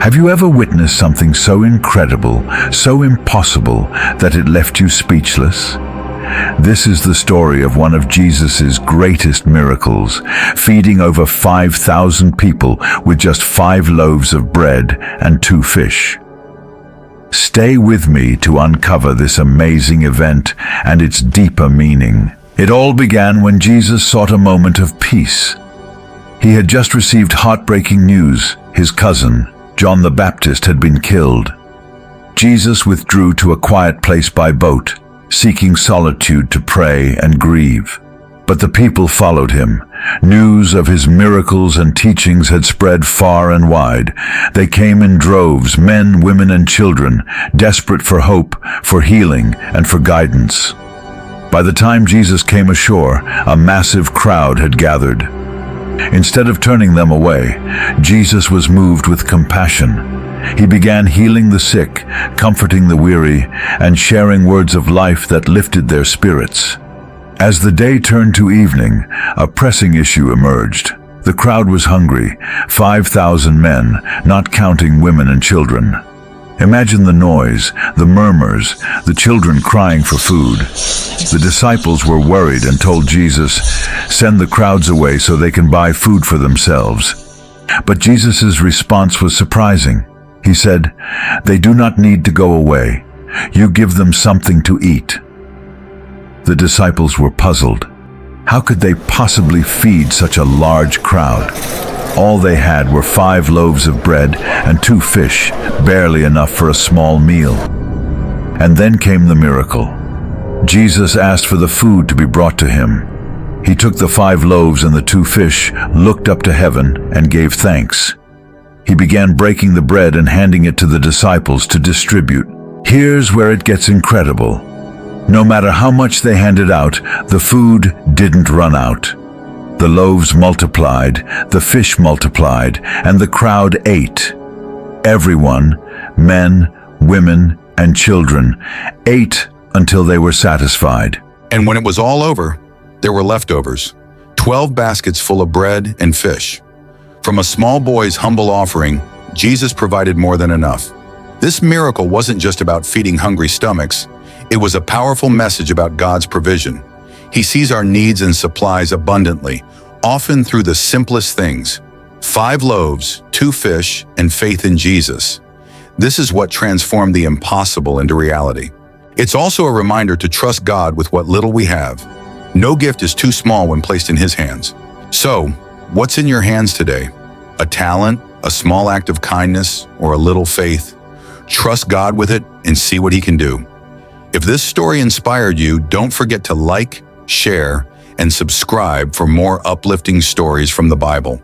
Have you ever witnessed something so incredible, so impossible, that it left you speechless? This is the story of one of Jesus' greatest miracles, feeding over 5,000 people with just 5 loaves of bread and 2 fish. Stay with me to uncover this amazing event and its deeper meaning. It all began when Jesus sought a moment of peace. He had just received heartbreaking news. His cousin, John the Baptist, had been killed. Jesus withdrew to a quiet place by boat, seeking solitude to pray and grieve. But the people followed him. News of his miracles and teachings had spread far and wide. They came in droves, men, women, and children, desperate for hope, for healing, and for guidance. By the time Jesus came ashore, a massive crowd had gathered. Instead of turning them away, Jesus was moved with compassion. He began healing the sick, comforting the weary, and sharing words of life that lifted their spirits. As the day turned to evening, a pressing issue emerged. The crowd was hungry, 5,000 men, not counting women and children. Imagine the noise, the murmurs, the children crying for food. The disciples were worried and told Jesus, "Send the crowds away so they can buy food for themselves." But Jesus' response was surprising. He said, "They do not need to go away. You give them something to eat." The disciples were puzzled. How could they possibly feed such a large crowd? All they had were 5 loaves of bread and 2 fish, barely enough for a small meal. And then came the miracle. Jesus asked for the food to be brought to him. He took the 5 loaves and the 2 fish, looked up to heaven, and gave thanks. He began breaking the bread and handing it to the disciples to distribute. Here's where it gets incredible. No matter how much they handed out, the food didn't run out. The loaves multiplied, the fish multiplied, and the crowd ate. Everyone, men, women, and children, ate until they were satisfied. And when it was all over, there were leftovers, 12 baskets full of bread and fish. From a small boy's humble offering, Jesus provided more than enough. This miracle wasn't just about feeding hungry stomachs. It was a powerful message about God's provision. He sees our needs and supplies abundantly, often through the simplest things. 5 loaves, 2 fish, and faith in Jesus. This is what transformed the impossible into reality. It's also a reminder to trust God with what little we have. No gift is too small when placed in His hands. So, what's in your hands today? A talent, a small act of kindness, or a little faith? Trust God with it and see what He can do. If this story inspired you, don't forget to like, share, and subscribe for more uplifting stories from the Bible.